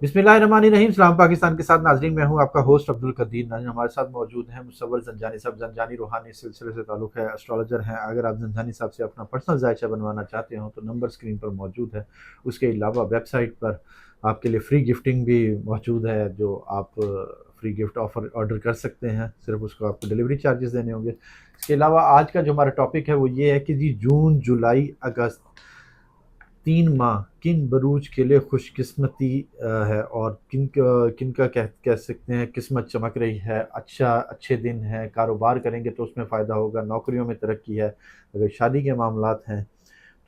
बिस्मिल्लाहिर्रहमानिर्रहीम। सलाम पाकिस्तान के साथ नाजरीन, मैं हूं आपका होस्ट अब्दुल कदीर नाज़रीन। हमारे साथ मौजूद हैं मुसव्वल ज़ंजानी साहब। ज़ंजानी रूहानी सिलसिले से ताल्लुक़ है, एस्ट्रोलॉजर हैं। अगर आप ज़ंजानी साहब से अपना पर्सनल जायचा बनवाना चाहते हो तो नंबर स्क्रीन पर मौजूद है। उसके अलावा वेबसाइट पर आपके लिए फ्री गिफ्टिंग भी मौजूद है, जो आप फ्री गिफ्ट ऑफर ऑर्डर कर सकते हैं। सिर्फ उसको आपको डिलीवरी चार्जेस देने होंगे। इसके अलावा आज का जो हमारा टॉपिक है वो ये है कि जी जून जुलाई अगस्त 3 माह किन बरूज के लिए खुशकिस्मती है, और किनका कह सकते हैं किस्मत चमक रही है, अच्छे दिन हैं, कारोबार करेंगे तो उसमें फ़ायदा होगा, नौकरियों में तरक्की है, अगर शादी के मामलात हैं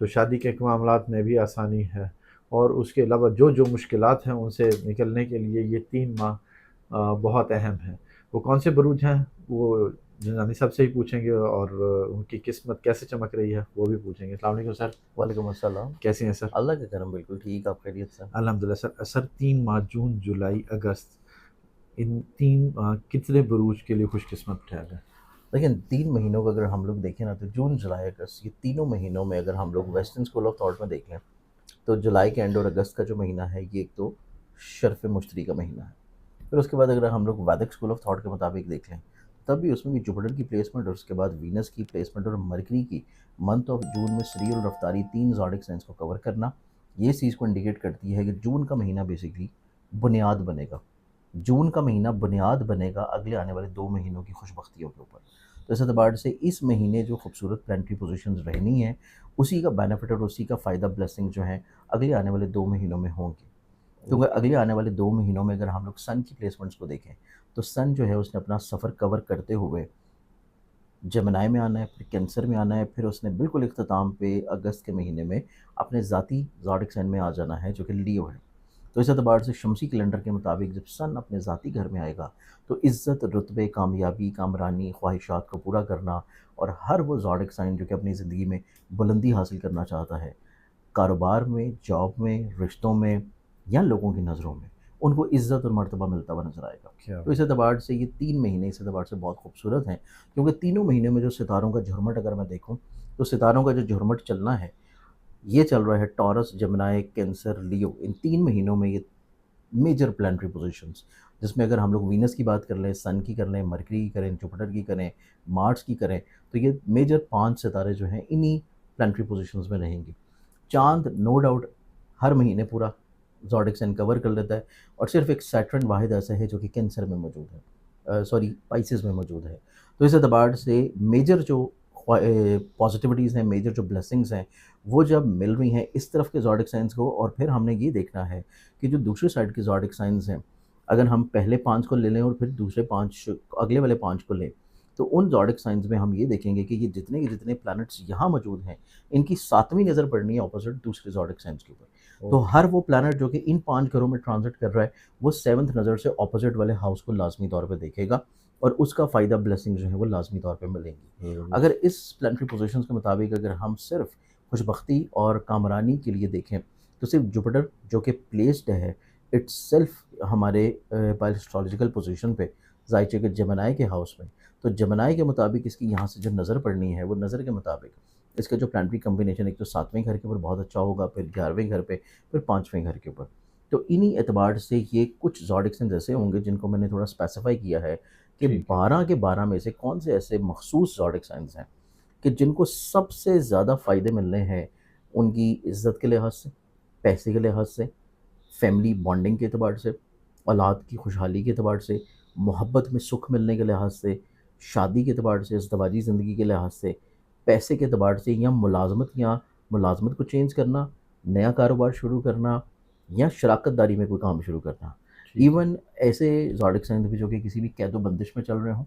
तो शादी के मामलात में भी आसानी है, और उसके अलावा जो जो मुश्किलात हैं उनसे निकलने के लिए ये 3 माह बहुत अहम है। वो कौन से बुरूज हैं वो जनानी साहब से ही पूछेंगे, और उनकी किस्मत कैसे चमक रही है वो भी पूछेंगे। अस्सलाम वालेकुम सर। वालेकुम अस्सलाम। कैसे हैं सर? अल्लाह का करम, बिल्कुल ठीक। आप खैरियत से? अल्हम्दुलिल्लाह सर। सर 3 माह जून जुलाई अगस्त, इन 3 माह कितने बुरूज के लिए खुशकिस्मत ठहरे? लेकिन 3 महीनों का अगर हम लोग देखें ना, तो जून, जुलाई, अगस्त, ये तीनों महीनों में अगर हम लोग वेस्टर्न स्कूल ऑफ थॉट में देख लें, तो जुलाई के एंड और अगस्त का जो महीना है, ये एक तो शर्फ़ मुश्तरी का महीना है। फिर उसके बाद अगर हम लोग वैदिक स्कूल ऑफ थॉट के मुताबिक देख लें, तब भी उसमें भी जुपिटर की प्लेसमेंट और उसके बाद वीनस की प्लेसमेंट और मरकरी की मंथ ऑफ जून में श्री और रफ्तारी 3 ज़ोडिक साइंस को कवर करना, ये चीज़ को इंडिकेट करती है कि जून का महीना बेसिकली बुनियाद बनेगा। जून का महीना बुनियाद बनेगा अगले आने वाले 2 महीनों की खुशबख्तियों के ऊपर। तो इस एतबार से इस महीने जो खूबसूरत प्लानिटरी पोज़ीशंस रहनी हैं, उसी का बेनिफिट और उसी का फ़ायदा, ब्लेसिंग जो है अगले आने वाले 2 महीनों में होंगी। क्योंकि ओके। अगले आने वाले 2 महीनों में अगर हम लोग सन की प्लेसमेंट्स को देखें, तो सन जो है उसने अपना सफ़र कवर करते हुए जेमिनी में आना है, फिर कैंसर में आना है, फिर उसने बिल्कुल इख्तिताम पे अगस्त के महीने में अपने ज़ाती ज़ोडिक साइन में आ जाना है, जो कि लियो है। तो इस एतबार से शमसी कैलेंडर के मुताबिक जब सन अपने ज़ाती घर में आएगा, तो इज़्ज़त, रुतबे, कामयाबी, कामरानी, ख्वाहिशात को पूरा करना, और हर वो ज़ोडिक साइन जो कि अपनी ज़िंदगी में बुलंदी हासिल करना चाहता है, कारोबार में, जॉब में, रिश्तों में या लोगों की नज़रों में, उनको इज़्ज़त और मर्तबा मिलता हुआ नज़र आएगा। क्या तो इस बात। एतबार से ये 3 महीने इस एतबार से बहुत खूबसूरत हैं, क्योंकि तीनों महीनों में जो सितारों का झुरमुट अगर मैं देखूँ, तो सितारों का जो झुरमुट चलना है, ये चल रहा है टॉरस, जेमिनी, कैंसर, लियो। इन 3 महीनों में ये मेजर प्लानिटरी पोजीशंस, जिसमें अगर हम लोग वीनस की बात कर लें, सन की कर लें, मरकरी की करें, जुपिटर की करें, मार्स की करें, तो ये मेजर 5 सितारे जो हैं इन्हीं प्लानिटरी पोजीशंस में रहेंगे। चाँद नो डाउट हर महीने पूरा ज़ोडिक साइन कवर कर लेता है, और सिर्फ़ एक सैटर्न वाहिद ऐसा है जो कि कैंसर में मौजूद है, सॉरी पाइसेस में मौजूद है। तो इस एतबार से मेजर जो पॉज़िटिविटीज़ हैं, मेजर जो ब्लेसिंग्स हैं, वो जब मिल रही हैं इस तरफ के ज़ोडिक साइन्स को, और फिर हमने ये देखना है कि जो दूसरी साइड के ज़ोडिक साइन्स हैं, अगर हम पहले 5 को ले लें और फिर दूसरे 5 अगले वाले 5 को लें, तो उन ज़ोडिक साइन्स में हम ये देखेंगे कि ये जितने के जितने प्लैनेट्स यहाँ मौजूद हैं, इनकी 7वीं नज़र पड़नी है ऑपोज़िट दूसरे ज़ोडिक साइन्स के ऊपर। तो ओके। हर वो प्लैनेट जो कि इन 5 घरों में ट्रांज़िट कर रहा है, वो 7th नज़र से ऑपोज़िट वाले हाउस को लाज़मी तौर पे देखेगा, और उसका फ़ायदा, ब्लेसिंग जो है वो लाज़मी तौर पे मिलेंगी। ज़रूर। अगर इस प्लानिटरी पोज़ीशंस के मुताबिक अगर हम सिर्फ़ खुशबख्ती और कामरानी के लिए देखें, तो सिर्फ़ जुपिटर जो कि प्लेस्ड है इट्सेल्फ हमारे एस्ट्रोलॉजिकल पोज़ीशन पे ज़ाहिर के जेमिनी के हाउस में, तो जेमिनी के मुताबिक इसकी यहाँ से जो नज़र पड़नी है, वो नज़र के मुताबिक इसका जो प्लानिटरी कॉम्बिनेशन एक तो 7वें घर के ऊपर बहुत अच्छा होगा, फिर 11वें घर पे, फिर 5वें घर के ऊपर। तो इन्हीं एतबार से ये कुछ ज़ोडिक साइन्स ऐसे होंगे जिनको मैंने थोड़ा स्पेसिफ़ाई किया है कि ठीक है। 12 के 12 में से कौन से ऐसे मख़सूस ज़ोडिक साइन्स हैं कि जिनको सबसे ज़्यादा फ़ायदे मिलने हैं, उनकी इज़्ज़त के लिहाज से, पैसे के लिहाज से, फैमिली बॉन्डिंग के एतबार से, औलाद की खुशहाली के एतबार से, मोहब्बत में सुख मिलने के लिहाज से, शादी के एतबार से, इज़दवाजी ज़िंदगी के लिहाज से, पैसे के एतबार से, या मुलाज़मत को चेंज करना, नया कारोबार शुरू करना, या शराकत दारी में कोई काम शुरू करना। ठीक है। इवन ऐसे ज़ोडिक साइन्स भी जो कि किसी भी कैद-ओ-बंदिश में चल रहे हों,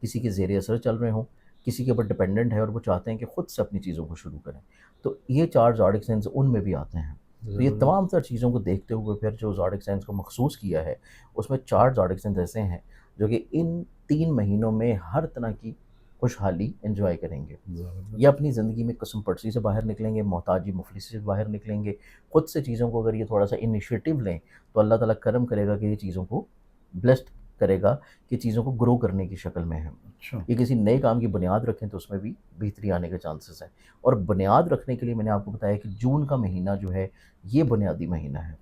किसी के ज़ेर असर चल रहे हों, किसी के ऊपर डिपेंडेंट है और वो चाहते हैं कि खुद से अपनी चीज़ों को शुरू करें। तो ये 4 ज़ोडिक साइन्स उनमें भी आते हैं। तो ये ज़रूर। तमाम तर चीज़ों को देखते हुए फिर जो ज़ोडिक साइन्स को मखसूस किया है, उसमें 4 ज़ोडिक साइन्स ऐसे हैं जो कि इन 3 महीनों में हर तरह की खुशहाली एन्जॉय करेंगे। ज़बरदस्त। ये अपनी ज़िंदगी में कसम परसी से बाहर निकलेंगे, मोहताजी मुफलिसी से बाहर निकलेंगे। खुद से चीज़ों को अगर ये थोड़ा-सा इनिशिएटिव लें, तो अल्लाह ताला करम करेगा कि ये चीज़ों को ब्लेस्ड करेगा, कि चीज़ों को ग्रो करने की शक्ल में है। अच्छा। ये किसी नए काम की बुनियाद रखें तो उसमें भी बेहतरी आने के चांसेस हैं। और बुनियाद रखने के लिए मैंने आपको बताया कि जून का महीना जो है, ये बुनियादी महीना है।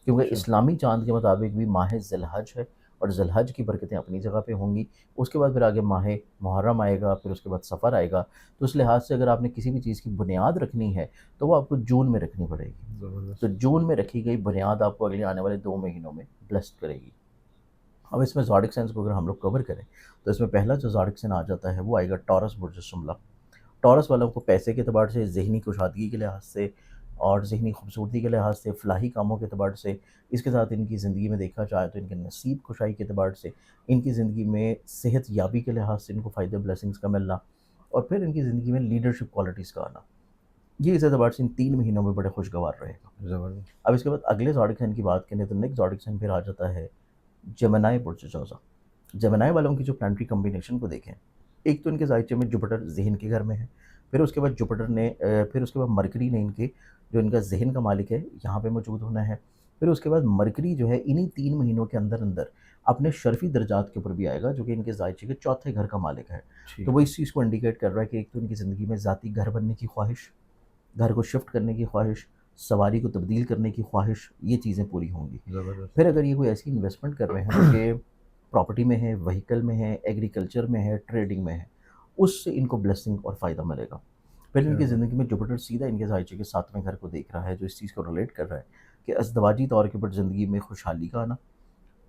क्योंकि अच्छा। इस्लामी चाँद के मुताबिक भी माह ज़िलहज है और ज़िलहज की बरकतें अपनी जगह पे होंगी। उसके बाद फिर आगे माह मुहर्रम आएगा, फिर उसके बाद सफ़र आएगा। तो उस लिहाज से अगर आपने किसी भी चीज़ की बुनियाद रखनी है, तो वो आपको जून में रखनी पड़ेगी। तो ज़बरदस्त। जून में रखी गई बुनियाद आपको अगले आने वाले 2 महीनों में ब्लेस्ड करेगी। अब इसमें ज़ोडिक साइंस को अगर हम लोग कवर करें, तो इसमें पहला जो ज़ोडिक साइन आ जाता है, वो आएगा टॉरस बुर्ज शुमला। टॉरस वालों को पैसे के एतबार से, ज़हनी कुशादगी के लिहाज से और ज़हनी खूबसूरती के लिहाज से, फ़लाही कामों के एतबार से, इसके साथ इनकी ज़िंदगी में देखा जाए तो इनके नसीब कुशाई के एतबार से, इनकी ज़िंदगी में सेहत याबी के लिहाज से इनको फ़ायदे ब्लेसिंग्स का मिलना और फिर इनकी ज़िंदगी में लीडरशिप क्वालिटीज़ का आना। ये इस एतबार से इन 3 महीनों में बड़े खुशगवार रहेगा। ज़बरदस्त। अब इसके बाद अगले ज़ोडिक साइन की बात करें तो नेक्स्ट ज़ोडिक साइन फिर आ जाता है जेमिनी बुर्ज जोज़ा। जेमिनी वालों की जो प्लानेटरी कॉम्बिनेशन को देखें, एक तो इनके ज़ायचे में जुपिटर ज़हन के घर में है, फिर उसके बाद फिर उसके बाद मरकरी ने इनके जो इनका ज़हन का मालिक है, यहाँ पे मौजूद होना है। फिर उसके बाद मरकरी जो है इन्हीं 3 महीनों के अंदर-अंदर अपने शर्फ़ी दर्जात के ऊपर भी आएगा, जो कि इनके ज़ायचे के चौथे घर का मालिक है। तो ठीक वो है। इस चीज़ को इंडिकेट कर रहा है कि एक तो इनकी ज़िंदगी में ज़ाती घर बनने की ख्वाहिश, घर को शिफ्ट करने की ख्वाहिश, सवारी को तब्दील करने की ख्वाहिश, ये चीज़ें पूरी होंगी। ज़बरदस्त। फिर अगर ये कोई ऐसी इन्वेस्टमेंट कर रहे हैं जो कि प्रॉपर्टी में है, व्हीकल में है, एग्रीकल्चर में है, ट्रेडिंग में है, उससे इनको ब्लेसिंग और फ़ायदा मिलेगा। फिर क्या इनकी बात ज़िंदगी में जुपिटर सीधा इनके ज़ायचे के 7वें घर को देख रहा है, जो इस चीज़ को रिलेट कर रहा है कि अज़दवाजी तौर के ऊपर ज़िंदगी में खुशहाली का आना,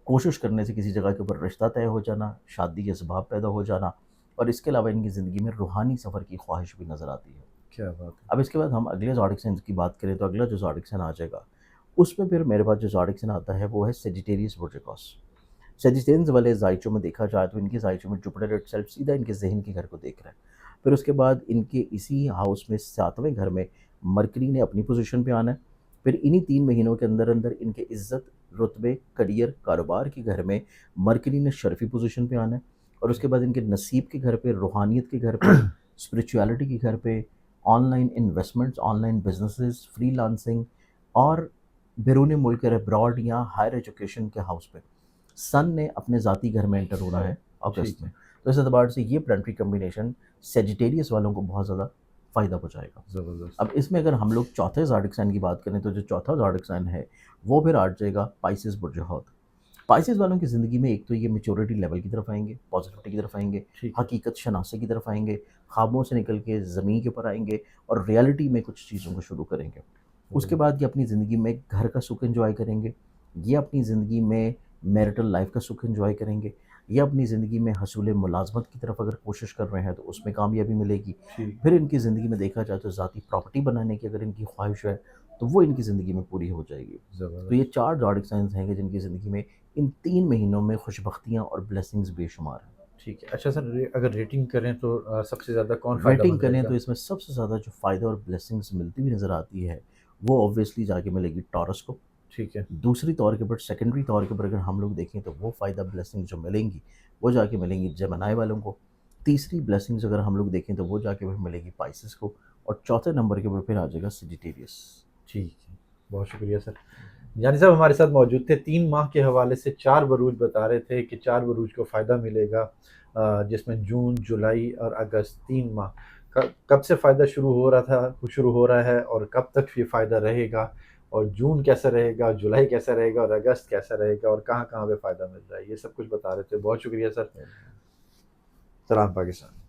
कोशिश करने से किसी जगह के ऊपर रिश्ता तय हो जाना, शादी के असबाब पैदा हो जाना और इसके अलावा इनकी ज़िंदगी में रूहानी सफ़र की ख्वाहिश भी नज़र आती है। क्या बात है। अब इसके बाद हम अगले ज़ोडिक साइन की बात करें तो अगला जो ज़ोडिक साइन आ जाएगा, उसमें फिर मेरे पास जो ज़ोडिक साइन आता है वो है सेजिटेरियस बुर्जिकॉस। सेजिटेरियंस वाले ज़ायचों में देखा जाए तो इनके ज़ायचों में जुपिटर इटसेल्फ सीधा इनके ज़हन के घर को देख रहा है। फिर उसके बाद इनके इसी हाउस में 7वें घर में मरकरी ने अपनी पोज़ीशन पे आना है। फिर इन्हीं 3 महीनों के अंदर-अंदर इनके इज़्ज़त, रुतबे, करियर, कारोबार के घर में मरकरी ने शर्फ़ी पोज़ीशन पे आना है और उसके बाद इनके नसीब के घर पे, रूहानियत के घर पे, स्पिरिचुअलिटी के घर पे, online investments, online businesses, freelancing और बैरून मुल्क अब्रॉड या हायर एजुकेशन के हाउस पे सन ने अपने ज़ाती घर में एंटर होना है ठीक अगस्त में। है। तो इस एतबार से ये प्लानेटरी कॉम्बिनेशन सेजिटेरियस वालों को बहुत ज़्यादा फ़ायदा पहुँचाएगा। ज़बरदस्त। अब इसमें अगर हम लोग चौथे ज़ोडिक साइन की बात करें तो जो चौथा ज़ोडिक साइन है, वो फिर आ जाएगा पाइसेस बुर्ज हौत। पाइसेस वालों की ज़िंदगी में एक तो ये मैच्योरिटी लेवल की तरफ आएँगे, पॉज़िटिविटी की तरफ आएँगे, ठीक है। हकीकत शनासे की तरफ आएँगे, ख्वाबों से निकल के ज़मीन के ऊपर आएँगे और रियलिटी में कुछ चीज़ों को शुरू करेंगे। उसके ज़बरदस्त। बाद ये अपनी ज़िंदगी में घर का सुख एन्जॉय करेंगे, ये अपनी ज़िंदगी में मैरिटल लाइफ़ का सुख एन्जॉय करेंगे, ये अपनी ज़िंदगी में हसूल मुलाज़मत की तरफ अगर कोशिश कर रहे हैं तो उसमें कामयाबी मिलेगी। ठीक। फिर इनकी ज़िंदगी में देखा जाए तो ज़ाती प्रॉपर्टी बनाने की अगर इनकी ख्वाहिश है, तो वो इनकी ज़िंदगी में पूरी हो जाएगी। तो ये ज़बरदस्त। 4 ज़ोडिक साइन्स हैं कि जिनकी ज़िंदगी में इन 3 महीनों में खुशबख्तियाँ और ब्लेसिंग्स बेशुमार हैं। ठीक है। अच्छा सर, अगर रेटिंग करें तो सबसे ज़्यादा कौन रेटिंग फ़ायदेमंद करें तो रहेगा? इसमें सबसे ज़्यादा जो फ़ायदा और ब्लेसिंग्स मिलती हुई नज़र आती है, वो ऑब्वियसली जाके मिलेगी टॉरस को। ठीक है। दूसरी तौर के ऊपर सेकेंडरी तौर के ऊपर अगर हम लोग देखें तो वो फ़ायदा ब्लेसिंग जो मिलेंगी, वो जाके मिलेंगी जेमिनी वालों को। तीसरी ब्लेसिंग्स अगर हम लोग देखें तो वो जाके फिर मिलेगी पाइसेस को और चौथे नंबर के ऊपर फिर आ जाएगा सेजिटेरियस। ठीक है। बहुत शुक्रिया सर। यानी साहब हमारे साथ मौजूद थे। 3 माह के हवाले से 4 बरूज बता रहे थे कि 4 बरूज को फ़ायदा मिलेगा, जिसमें जून, जुलाई और अगस्त 3 माह। कब से फ़ायदा शुरू हो रहा था, शुरू हो रहा है और कब तक ये फ़ायदा रहेगा, और जून कैसा रहेगा, जुलाई कैसा रहेगा और अगस्त कैसा रहेगा और कहाँ-कहाँ पे फ़ायदा मिल रहा है, ये सब कुछ बता रहे थे। बहुत शुक्रिया सर। सलाम पाकिस्तान।